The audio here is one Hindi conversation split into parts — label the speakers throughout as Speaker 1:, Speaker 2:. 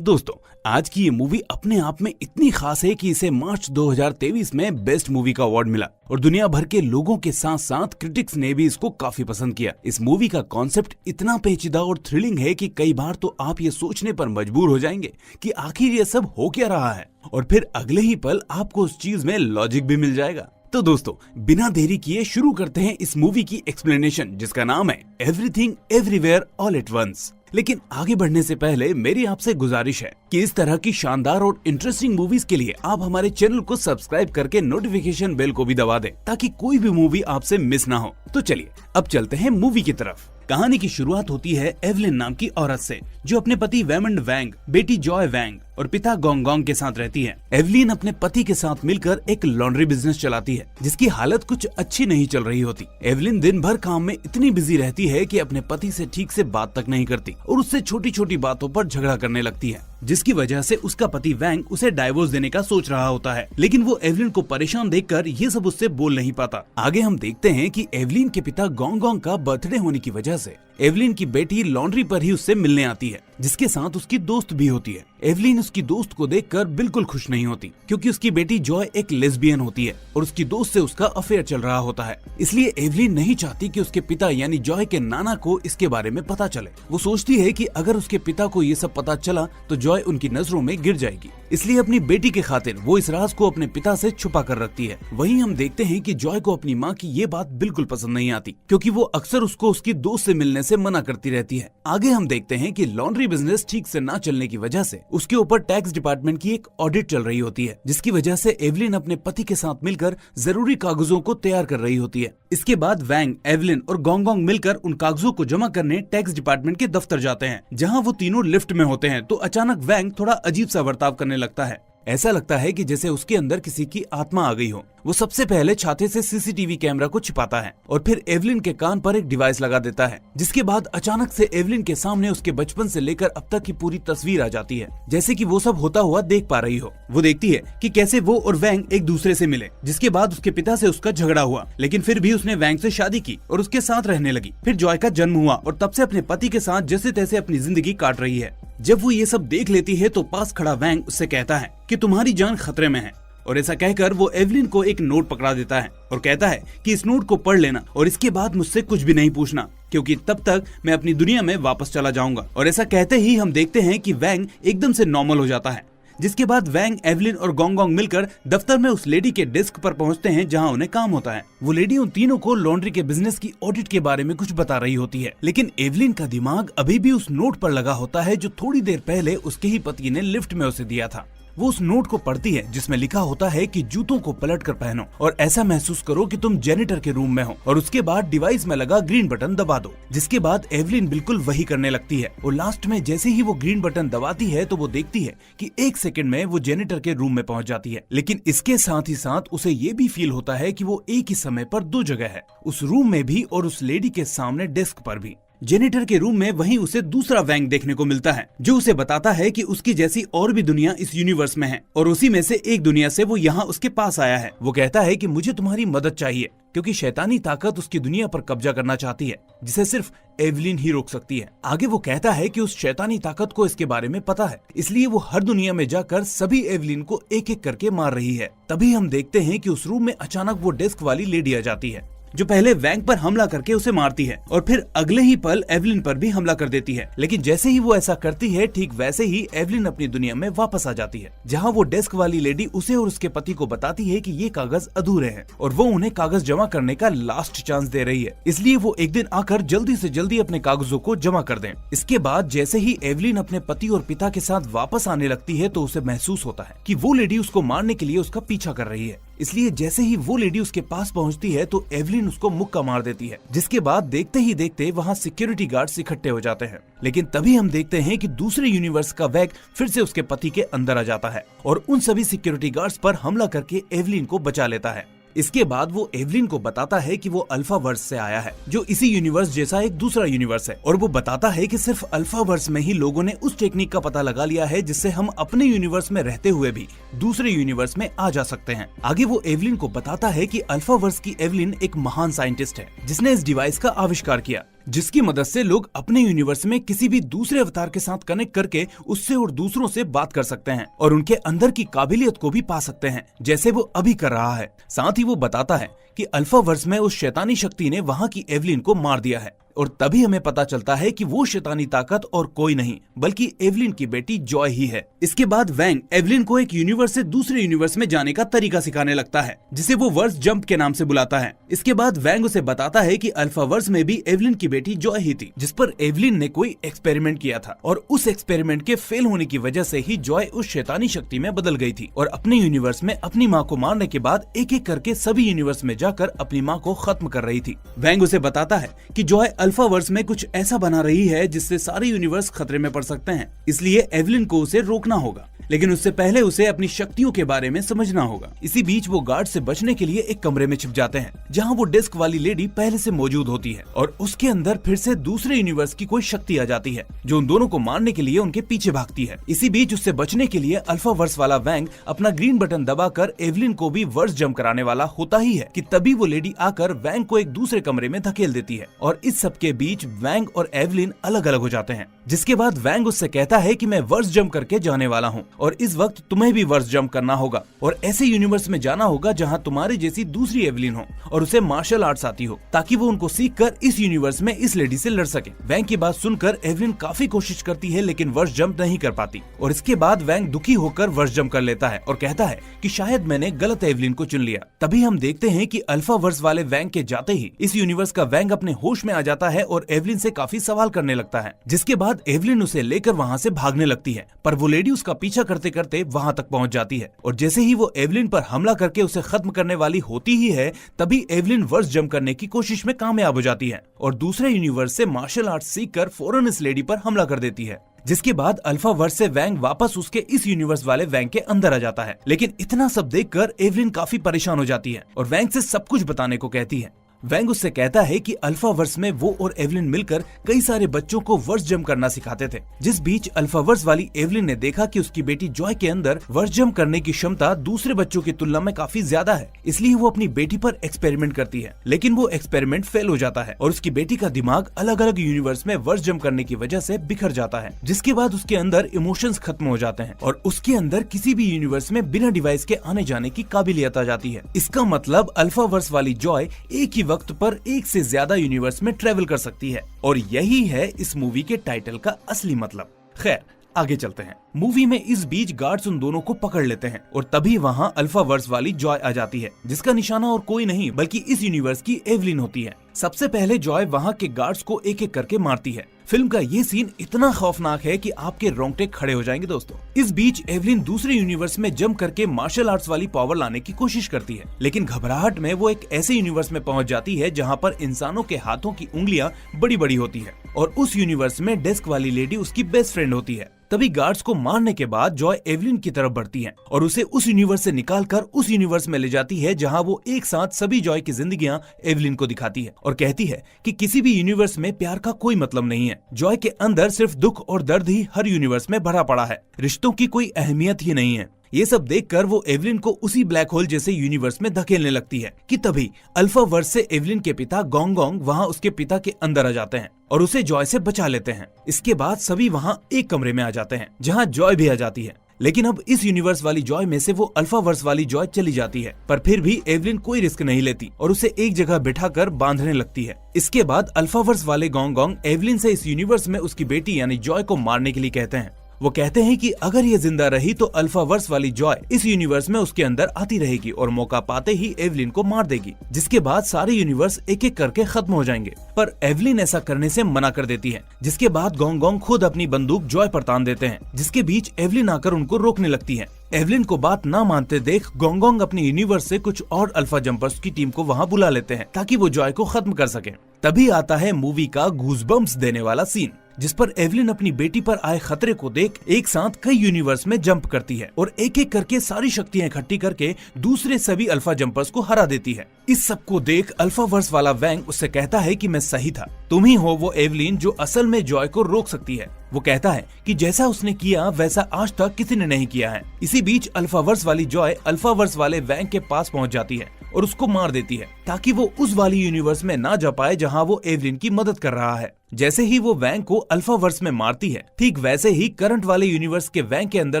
Speaker 1: दोस्तों, आज की ये मूवी अपने आप में इतनी खास है कि इसे मार्च 2023 में बेस्ट मूवी का अवार्ड मिला और दुनिया भर के लोगों के साथ साथ क्रिटिक्स ने भी इसको काफी पसंद किया। इस मूवी का कॉन्सेप्ट इतना पेचीदा और थ्रिलिंग है कि कई बार तो आप ये सोचने पर मजबूर हो जाएंगे कि आखिर ये सब हो क्या रहा है, और फिर अगले ही पल आपको उस चीज में लॉजिक भी मिल जाएगा। तो दोस्तों, बिना देरी किए शुरू करते हैं इस मूवी की एक्सप्लेनेशन, जिसका नाम है everything everywhere all at once. लेकिन आगे बढ़ने से पहले मेरी आपसे गुजारिश है कि इस तरह की शानदार और इंटरेस्टिंग मूवीज के लिए आप हमारे चैनल को सब्सक्राइब करके नोटिफिकेशन बेल को भी दबा दें, ताकि कोई भी मूवी आपसे मिस ना हो। तो चलिए अब चलते हैं मूवी की तरफ। कहानी की शुरुआत होती है एवलिन नाम की औरत से, जो अपने पति वेमंड वैंग, बेटी जॉय वैंग और पिता गोंगोंग के साथ रहती है। एवलिन अपने पति के साथ मिलकर एक लॉन्ड्री बिजनेस चलाती है, जिसकी हालत कुछ अच्छी नहीं चल रही होती। एवलिन दिन भर काम में इतनी बिजी रहती है कि अपने पति से ठीक से बात तक नहीं करती और उससे छोटी छोटी बातों पर झगड़ा करने लगती है, जिसकी वजह से उसका पति वैंग उसे डाइवोर्स देने का सोच रहा होता है। लेकिन वो एवलिन को परेशान देखकर ये सब उससे बोल नहीं पाता। आगे हम देखते हैं कि एवलिन के पिता गोंगोंग का बर्थडे होने की वजह से एवलिन की बेटी लॉन्ड्री पर ही उससे मिलने आती है, जिसके साथ उसकी दोस्त भी होती है। एवलिन उसकी दोस्त को देखकर बिल्कुल खुश नहीं होती, क्योंकि उसकी बेटी जॉय एक लेस्बियन होती है और उसकी दोस्त से उसका अफेयर चल रहा होता है। इसलिए एवलिन नहीं चाहती कि उसके पिता यानी जॉय के नाना को इसके बारे में पता चले। वो सोचती है कि अगर उसके पिता को ये सब पता चला तो जॉय उनकी नजरों में गिर जाएगी। इसलिए अपनी बेटी के खातिर वो इस राज को अपने पिता से छुपा कर रखती है। वहीं हम देखते हैं कि जॉय को अपनी माँ की ये बात बिल्कुल पसंद नहीं आती, क्योंकि वो अक्सर उसको उसकी दोस्त से मिलने से मना करती रहती है। आगे हम देखते हैं कि लॉन्ड्री बिजनेस ठीक से ना चलने की वजह से उसके ऊपर टैक्स डिपार्टमेंट की एक ऑडिट चल रही होती है, जिसकी वजह से एवलिन अपने पति के साथ मिलकर जरूरी कागजों को तैयार कर रही होती है। इसके बाद वैंग, एवलिन और गोंगोंग मिलकर उन कागजों को जमा करने टैक्स डिपार्टमेंट के दफ्तर जाते हैं। जहाँ वो तीनों लिफ्ट में होते हैं तो अचानक वैंग थोड़ा अजीब सा बर्ताव करने लगता है। ऐसा लगता है कि जैसे उसके अंदर किसी की आत्मा आ गई हो। वो सबसे पहले छाते से सीसीटीवी कैमरा को छिपाता है और फिर एवलिन के कान पर एक डिवाइस लगा देता है, जिसके बाद अचानक से एवलिन के सामने उसके बचपन से लेकर अब तक की पूरी तस्वीर आ जाती है, जैसे कि वो सब होता हुआ देख पा रही हो। वो देखती है कि कैसे वो और वैंग एक दूसरे से मिले, जिसके बाद उसके पिता से उसका झगड़ा हुआ, लेकिन फिर भी उसने वैंग से शादी की और उसके साथ रहने लगी। फिर जॉय का जन्म हुआ और तब से अपने पति के साथ जैसे तैसे अपनी जिंदगी काट रही है। जब वो ये सब देख लेती है तो पास खड़ा वैंग उससे कहता है कि तुम्हारी जान खतरे में है, और ऐसा कहकर वो एवलिन को एक नोट पकड़ा देता है और कहता है कि इस नोट को पढ़ लेना और इसके बाद मुझसे कुछ भी नहीं पूछना, क्योंकि तब तक मैं अपनी दुनिया में वापस चला जाऊंगा। और ऐसा कहते ही हम देखते हैं कि वैंग एकदम से नॉर्मल हो जाता है, जिसके बाद वैंग, एवलिन और गोंगोंग मिलकर दफ्तर में उस लेडी के डेस्क पर पहुंचते हैं जहां उन्हें काम होता है। वो लेडी उन तीनों को लॉन्ड्री के बिजनेस की ऑडिट के बारे में कुछ बता रही होती है, लेकिन एवलिन का दिमाग अभी भी उस नोट पर लगा होता है जो थोड़ी देर पहले उसके ही पति ने लिफ्ट में उसे दिया था। वो उस नोट को पढ़ती है जिसमें लिखा होता है कि जूतों को पलट कर पहनो और ऐसा महसूस करो कि तुम जेनिटर के रूम में हो, और उसके बाद डिवाइस में लगा ग्रीन बटन दबा दो। जिसके बाद एवलिन बिल्कुल वही करने लगती है और लास्ट में जैसे ही वो ग्रीन बटन दबाती है तो वो देखती है कि 1 सेकंड में वो जेनिटर के रूम में पहुंच जाती है। लेकिन इसके साथ ही साथ उसे ये भी फील होता है कि वो एक ही समय पर 2 जगह है, उस रूम में भी और उस लेडी के सामने डेस्क पर भी। जेनिटर के रूम में वहीं उसे दूसरा वैंग देखने को मिलता है, जो उसे बताता है कि उसकी जैसी और भी दुनिया इस यूनिवर्स में है और उसी में से एक दुनिया से वो यहाँ उसके पास आया है। वो कहता है कि मुझे तुम्हारी मदद चाहिए, क्योंकि शैतानी ताकत उसकी दुनिया पर कब्जा करना चाहती है, जिसे सिर्फ एवलिन ही रोक सकती है। आगे वो कहता है कि उस शैतानी ताकत को इसके बारे में पता है, इसलिए वो हर दुनिया में जाकर सभी एवलिन को एक एक करके मार रही है। तभी हम देखते हैं कि उस रूम में अचानक वो डेस्क वाली लेडी आ जाती है, जो पहले वैंग पर हमला करके उसे मारती है और फिर अगले ही पल एवलिन पर भी हमला कर देती है। लेकिन जैसे ही वो ऐसा करती है, ठीक वैसे ही एवलिन अपनी दुनिया में वापस आ जाती है, जहां वो डेस्क वाली लेडी उसे और उसके पति को बताती है कि ये कागज अधूरे हैं और वो उन्हें कागज जमा करने का लास्ट चांस दे रही है, इसलिए वो एक दिन आकर जल्दी से जल्दी अपने कागजों को जमा कर दें। इसके बाद जैसे ही एवलिन अपने पति और पिता के साथ वापस आने लगती है तो उसे महसूस होता है कि वो लेडी उसको मारने के लिए उसका पीछा कर रही है। इसलिए जैसे ही वो लेडी उसके पास पहुंचती है तो एवलिन उसको मुक्का मार देती है, जिसके बाद देखते ही देखते वहां सिक्योरिटी गार्ड्स इकट्ठे हो जाते हैं। लेकिन तभी हम देखते हैं कि दूसरे यूनिवर्स का वैग फिर से उसके पति के अंदर आ जाता है और उन सभी सिक्योरिटी गार्ड्स पर हमला करके एवलिन को बचा लेता है। इसके बाद वो एवलिन को बताता है कि वो अल्फा वर्स से आया है, जो इसी यूनिवर्स जैसा एक दूसरा यूनिवर्स है, और वो बताता है कि सिर्फ अल्फा वर्स में ही लोगों ने उस टेक्निक का पता लगा लिया है जिससे हम अपने यूनिवर्स में रहते हुए भी दूसरे यूनिवर्स में आ जा सकते हैं। आगे वो एवलिन को बताता है कि अल्फा वर्स की एवलिन एक महान साइंटिस्ट है जिसने इस डिवाइस का आविष्कार किया, जिसकी मदद से लोग अपने यूनिवर्स में किसी भी दूसरे अवतार के साथ कनेक्ट करके उससे और दूसरों से बात कर सकते हैं और उनके अंदर की काबिलियत को भी पा सकते हैं, जैसे वो अभी कर रहा है। साथ ही वो बताता है कि अल्फा वर्स में उस शैतानी शक्ति ने वहाँ की एवलिन को मार दिया है और तभी हमें पता चलता है कि वो शैतानी ताकत और कोई नहीं बल्कि एवलिन की बेटी जॉय ही है। इसके बाद वैंग एवलिन को एक यूनिवर्स से दूसरे यूनिवर्स में जाने का तरीका सिखाने लगता है, जिसे वो वर्स जंप के नाम से बुलाता है। इसके बाद वैंग उसे बताता है कि अल्फा वर्स में भी एवलिन की बेटी जॉय ही थी, जिस पर एवलिन ने कोई एक्सपेरिमेंट किया था और उस एक्सपेरिमेंट के फेल होने की वजह से ही जॉय उस शैतानी शक्ति में बदल गई थी और अपने यूनिवर्स में अपनी माँ को मारने के बाद एक एक करके सभी यूनिवर्स में जाकर अपनी माँ को खत्म कर रही थी। वैंग उसे बताता है कि जॉय अल्फा वर्स में कुछ ऐसा बना रही है जिससे सारे यूनिवर्स खतरे में पड़ सकते हैं, इसलिए एवलिन को उसे रोकना होगा, लेकिन उससे पहले उसे अपनी शक्तियों के बारे में समझना होगा। इसी बीच वो गार्ड से बचने के लिए एक कमरे में छिप जाते हैं, जहां वो डेस्क वाली लेडी पहले से मौजूद होती है और उसके अंदर फिर से दूसरे यूनिवर्स की कोई शक्ति आ जाती है जो उन दोनों को मारने के लिए उनके पीछे भागती है। इसी बीच उससे बचने के लिए अल्फा वर्स वाला वैंग अपना ग्रीन बटन दबाकर एवलिन को भी वर्स जंप कराने वाला होता ही है कि तभी वो लेडी आकर वैंग को एक दूसरे कमरे में धकेल देती है और इस सब के बीच वैंग और एवलिन अलग अलग हो जाते हैं। जिसके बाद वैंग उससे कहता है कि मैं वर्स जंप करके जाने वाला हूँ और इस वक्त तुम्हें भी वर्स जंप करना होगा और ऐसे यूनिवर्स में जाना होगा जहाँ तुम्हारे जैसी दूसरी एवलिन हो और उसे मार्शल आर्ट्स आती हो, ताकि वो उनको सीखकर इस यूनिवर्स में इस लेडी से लड़ सके। वैंग की बात सुनकर एवलिन काफी कोशिश करती है लेकिन वर्स जंप नहीं कर पाती और इसके बाद वैंग दुखी होकर वर्स जंप कर लेता है और कहता है कि शायद मैंने गलत एवलिन को चुन लिया। तभी हम देखते हैं कि अल्फा वर्स वाले वैंग के जाते ही इस यूनिवर्स का वैंग अपने होश में आ जाता है और एवलिन से काफी सवाल करने लगता है, जिसके बाद एवलिन उसे लेकर वहाँ से भागने लगती है, पर वो लेडी उसका पीछा करते करते वहाँ तक पहुँच जाती है और जैसे ही वो एवलिन पर हमला करके उसे खत्म करने वाली होती ही है, तभी एवलिन वर्स जंप करने की कोशिश में कामयाब हो जाती है और दूसरे यूनिवर्स से मार्शल आर्ट सीखकर फौरन इस लेडी पर हमला कर देती है। जिसके बाद अल्फा वर्स से वैंग वापस उसके इस यूनिवर्स वाले वैंग के अंदर आ जाता है, लेकिन इतना सब देखकर एवलिन काफी परेशान हो जाती है और वैंग से सब कुछ बताने को कहती है। वैंग उससे कहता है कि अल्फा वर्स में वो और एवलिन मिलकर कई सारे बच्चों को वर्स जंप करना सिखाते थे। जिस बीच अल्फा वर्स वाली एवलिन ने देखा कि उसकी बेटी जॉय के अंदर वर्स जंप करने की क्षमता दूसरे बच्चों की तुलना में काफी ज्यादा है, इसलिए वो अपनी बेटी पर एक्सपेरिमेंट करती है, लेकिन वो एक्सपेरिमेंट फेल हो जाता है और उसकी बेटी का दिमाग अलग अलग यूनिवर्स में वर्स जंप करने की वजह से बिखर जाता है। जिसके बाद उसके अंदर इमोशंस खत्म हो जाते हैं और उसके अंदर किसी भी यूनिवर्स में बिना डिवाइस के आने जाने की काबिलियत आ जाती है। इसका मतलब अल्फा वर्स वाली जॉय एक ही वक्त पर एक से ज्यादा यूनिवर्स में ट्रेवल कर सकती है और यही है इस मूवी के टाइटल का असली मतलब। खैर आगे चलते हैं। मूवी में इस बीच गार्ड्स उन दोनों को पकड़ लेते हैं और तभी वहाँ अल्फा वर्स वाली जॉय आ जाती है, जिसका निशाना और कोई नहीं बल्कि इस यूनिवर्स की एवलिन होती है। सबसे पहले जॉय वहाँ के गार्ड्स को एक एक करके मारती है। फिल्म का ये सीन इतना खौफनाक है कि आपके रोंगटे खड़े हो जाएंगे दोस्तों। इस बीच एवलिन दूसरे यूनिवर्स में जंप करके मार्शल आर्ट्स वाली पावर लाने की कोशिश करती है, लेकिन घबराहट में वो एक ऐसे यूनिवर्स में पहुंच जाती है जहां पर इंसानों के हाथों की उंगलियां बड़ी बड़ी होती है और उस यूनिवर्स में डेस्क वाली लेडी उसकी बेस्ट फ्रेंड होती है। तभी गार्ड्स को मारने के बाद जॉय एवलिन की तरफ बढ़ती है और उसे उस यूनिवर्स से निकालकर उस यूनिवर्स में ले जाती है जहां वो एक साथ सभी जॉय की जिंदगियां एवलिन को दिखाती है और कहती है कि किसी भी यूनिवर्स में प्यार का कोई मतलब नहीं है। जॉय के अंदर सिर्फ दुख और दर्द ही हर यूनिवर्स में भरा पड़ा है, रिश्तों की कोई अहमियत ही नहीं है। ये सब देखकर वो एवलिन को उसी ब्लैक होल जैसे यूनिवर्स में धकेलने लगती है कि तभी अल्फा वर्स से एवलिन के पिता गोंग गोंग वहाँ उसके पिता के अंदर आ जाते हैं और उसे जॉय से बचा लेते हैं। इसके बाद सभी वहाँ एक कमरे में आ जाते हैं जहाँ जॉय भी आ जाती है, लेकिन अब इस यूनिवर्स वाली जॉय में से वो अल्फा वर्स वाली जॉय चली जाती है, पर फिर भी एवलिन कोई रिस्क नहीं लेती और उसे एक जगह बिठाकर बांधने लगती है। इसके बाद अल्फा वर्स वाले गोंग गोंग एवलिन से इस यूनिवर्स में उसकी बेटी यानी जॉय को मारने के लिए कहते हैं। वो कहते हैं कि अगर ये जिंदा रही तो अल्फा वर्स वाली जॉय इस यूनिवर्स में उसके अंदर आती रहेगी और मौका पाते ही एवलिन को मार देगी, जिसके बाद सारे यूनिवर्स एक एक करके खत्म हो जाएंगे। पर एवलिन ऐसा करने से मना कर देती है, जिसके बाद गोंग गोंग खुद अपनी बंदूक जॉय पर तान देते हैं, जिसके बीच एवलिन आकर उनको रोकने लगती है। एवलिन को बात ना मानते देख गोंग गोंग अपने यूनिवर्स से कुछ और अल्फा जंपर्स की टीम को वहाँ बुला लेते हैं ताकि वो जॉय को खत्म कर सके। तभी आता है मूवी का गूज़बम्प्स देने वाला सीन, जिस पर एवलिन अपनी बेटी पर आए खतरे को देख एक साथ कई यूनिवर्स में जंप करती है और एक एक करके सारी शक्तियां इकट्ठी करके दूसरे सभी अल्फा जंपर्स को हरा देती है। इस सब को देख अल्फा वर्स वाला वैंग उससे कहता है कि मैं सही था, तुम ही हो वो एवलिन जो असल में जॉय को रोक सकती है। वो कहता है कि जैसा उसने किया वैसा आज तक किसी ने नहीं किया है। इसी बीच अल्फा वर्स वाली जॉय अल्फा वर्स वाले वैंग के पास पहुंच जाती है
Speaker 2: और उसको मार देती है ताकि वो उस वाली यूनिवर्स में ना जा पाए जहाँ वो एवलिन की मदद कर रहा है। जैसे ही वो वैंग को अल्फा वर्स में मारती है, ठीक वैसे ही करंट वाले यूनिवर्स के वैंग के अंदर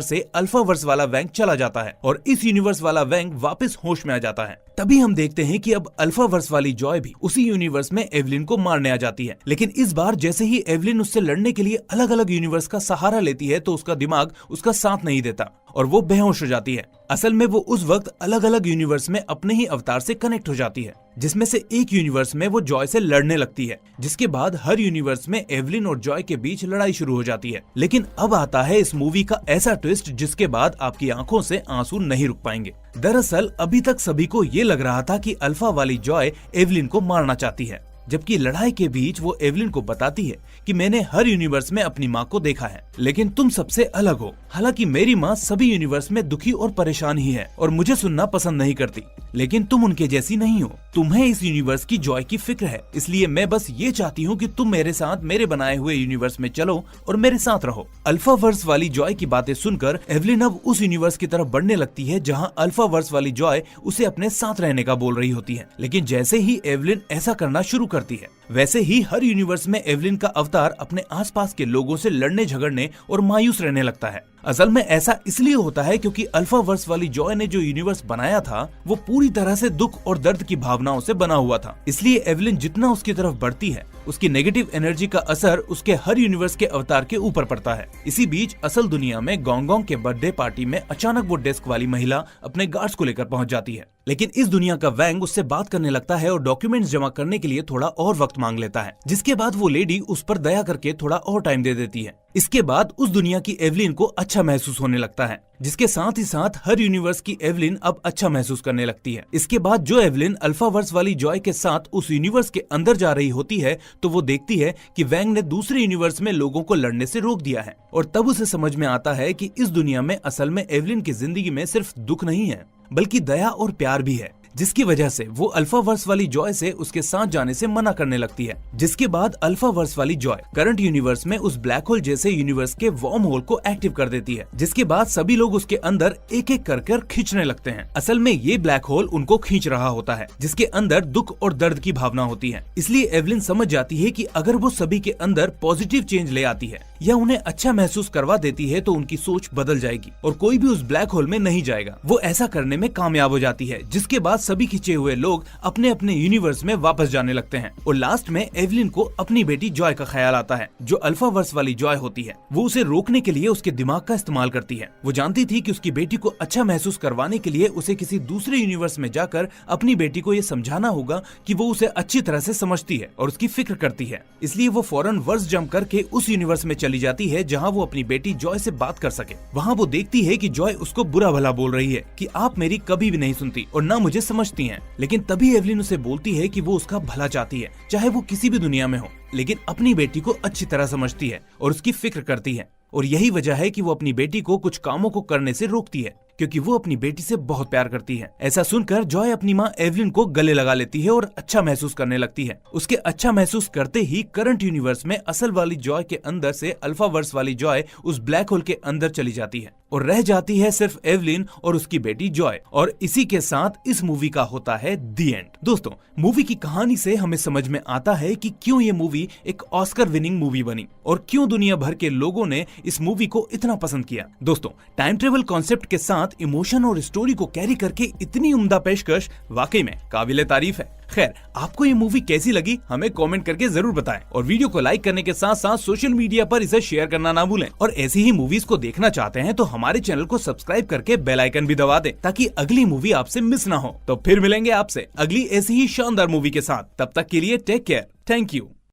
Speaker 2: से अल्फा वर्स वाला वैंग चला जाता है और इस यूनिवर्स वाला वैंग वापस होश में आ जाता है। तभी हम देखते हैं कि अब अल्फा वर्स वाली जॉय भी उसी यूनिवर्स में एवलिन को मारने आ जाती है। लेकिन इस बार जैसे ही एवलिन उससे लड़ने के लिए अलग अलग यूनिवर्स का सहारा लेती है तो उसका दिमाग उसका साथ नहीं देता और वो बेहोश हो जाती है। असल में वो उस वक्त अलग अलग यूनिवर्स में अपने ही अवतार से कनेक्ट हो जाती है, जिसमें से एक यूनिवर्स में वो जॉय से लड़ने लगती है, जिसके बाद हर यूनिवर्स में एवलिन और जॉय के बीच लड़ाई शुरू हो जाती है। लेकिन अब आता है इस मूवी का ऐसा ट्विस्ट जिसके बाद आपकी आंखों से आंसू नहीं रुक पाएंगे। दरअसल अभी तक सभी को ये लग रहा था कि अल्फा वाली जॉय एवलिन को मारना चाहती है, जबकि लड़ाई के बीच वो एवलिन को बताती है कि मैंने हर यूनिवर्स में अपनी माँ को देखा है, लेकिन तुम सबसे अलग हो। हालांकि मेरी माँ सभी यूनिवर्स में दुखी और परेशान ही है और मुझे सुनना पसंद नहीं करती, लेकिन तुम उनके जैसी नहीं हो। तुम्हें इस यूनिवर्स की जॉय की फिक्र है, इसलिए मैं बस ये चाहती हूँ कि तुम मेरे साथ मेरे बनाए हुए यूनिवर्स में चलो और मेरे साथ रहो। अल्फा वर्स वाली जॉय की बातें सुनकर एवलिन अब उस यूनिवर्स की तरफ बढ़ने लगती है जहाँ अल्फा वर्स वाली जॉय उसे अपने साथ रहने का बोल रही होती है। लेकिन जैसे ही एवलिन ऐसा करना शुरू करती है, वैसे ही हर यूनिवर्स में एवलिन का अवतार अपने आसपास के लोगों से लड़ने झगड़ने और मायूस रहने लगता है। असल में ऐसा इसलिए होता है क्योंकि अल्फा वर्स वाली जॉय ने जो यूनिवर्स बनाया था वो पूरी तरह से दुख और दर्द की भावनाओं से बना हुआ था। इसलिए एवलिन जितना उसकी तरफ बढ़ती है, उसकी नेगेटिव एनर्जी का असर उसके हर यूनिवर्स के अवतार के ऊपर पड़ता है। इसी बीच असल दुनिया में गोंगोंग के बर्थडे पार्टी में अचानक वो डेस्क वाली महिला अपने गार्ड्स को लेकर पहुंच जाती है, लेकिन इस दुनिया का वैंग उससे बात करने लगता है और डॉक्यूमेंट्स जमा करने के लिए थोड़ा और वक्त मांग लेता है, जिसके बाद वो लेडी उस पर दया करके थोड़ा और टाइम दे देती है। इसके बाद उस दुनिया की एवलिन को अच्छा महसूस होने लगता है, जिसके साथ ही साथ हर यूनिवर्स की एवलिन अब अच्छा महसूस करने लगती है। इसके बाद जो एवलिन अल्फा वर्स वाली जॉय के साथ उस यूनिवर्स के अंदर जा रही होती है तो वो देखती है कि वैंग ने दूसरे यूनिवर्स में लोगों को लड़ने से रोक दिया है, और तब उसे समझ में आता है कि इस दुनिया में असल में एवलिन की जिंदगी में सिर्फ दुख नहीं है बल्कि दया और प्यार भी है, जिसकी वजह से वो अल्फा वर्स वाली जॉय से उसके साथ जाने से मना करने लगती है। जिसके बाद अल्फा वर्स वाली जॉय करंट यूनिवर्स में उस ब्लैक होल जैसे यूनिवर्स के वार्म होल को एक्टिव कर देती है, जिसके बाद सभी लोग उसके अंदर एक एक कर खींचने लगते हैं। असल में ये ब्लैक होल उनको खींच रहा होता है, जिसके अंदर दुख और दर्द की भावना होती है। इसलिए एवलिन समझ जाती है कि अगर वो सभी के अंदर पॉजिटिव चेंज ले आती है या उन्हें अच्छा महसूस करवा देती है तो उनकी सोच बदल जाएगी और कोई भी उस ब्लैक होल में नहीं जाएगा। वो ऐसा करने में कामयाब हो जाती है, जिसके बाद सभी खींचे हुए लोग अपने अपने यूनिवर्स में वापस जाने लगते हैं। और लास्ट में एवलिन को अपनी बेटी जॉय का ख्याल आता है, जो अल्फा वर्स वाली जॉय होती है। वो उसे रोकने के लिए उसके दिमाग का इस्तेमाल करती है। वो जानती थी कि उसकी बेटी को अच्छा महसूस करवाने के लिए उसे किसी दूसरे यूनिवर्स में जाकर अपनी बेटी को ये समझाना होगा कि वो उसे अच्छी तरह से समझती है और उसकी फिक्र करती है। इसलिए वो फौरन वर्स जंप करके उस यूनिवर्स में चली जाती है जहाँ वो अपनी बेटी जॉय से बात कर सके। वहाँ वो देखती है कि जॉय उसको बुरा भला बोल रही है कि आप मेरी कभी भी नहीं सुनती और ना मुझे समझती हैं। लेकिन तभी एवलिन उसे बोलती है कि वो उसका भला चाहती है, चाहे वो किसी भी दुनिया में हो, लेकिन अपनी बेटी को अच्छी तरह समझती है और उसकी फिक्र करती है। और यही वजह है कि वो अपनी बेटी को कुछ कामों को करने से रोकती है, क्योंकि वो अपनी बेटी से बहुत प्यार करती है। ऐसा सुनकर जॉय अपनी माँ एवलिन को गले लगा लेती है और अच्छा महसूस करने लगती है। उसके अच्छा महसूस करते ही करंट यूनिवर्स में असल वाली जॉय के अंदर से अल्फा वर्स वाली जॉय उस ब्लैक होल के अंदर चली जाती है और रह जाती है सिर्फ एवलिन और उसकी बेटी जॉय। और इसी के साथ इस मूवी का होता है दी एंड। दोस्तों, मूवी की कहानी से हमें समझ में आता है कि क्यों ये मूवी एक ऑस्कर विनिंग मूवी बनी और क्यों दुनिया भर के लोगों ने इस मूवी को इतना पसंद किया। दोस्तों, टाइम ट्रेवल कॉन्सेप्ट के साथ इमोशन और स्टोरी को कैरी करके इतनी उम्दा पेशकश वाकई में काबिले तारीफ है। खैर, आपको ये मूवी कैसी लगी हमें कमेंट करके जरूर बताएं और वीडियो को लाइक करने के साथ साथ सोशल मीडिया पर इसे शेयर करना ना भूलें। और ऐसी ही मूवीज को देखना चाहते हैं तो हमारे चैनल को सब्सक्राइब करके बेल आइकन भी दबा दें ताकि अगली मूवी आपसे मिस ना हो। तो फिर मिलेंगे आपसे अगली ऐसी ही शानदार मूवी के साथ। तब तक के लिए टेक केयर। Thank you.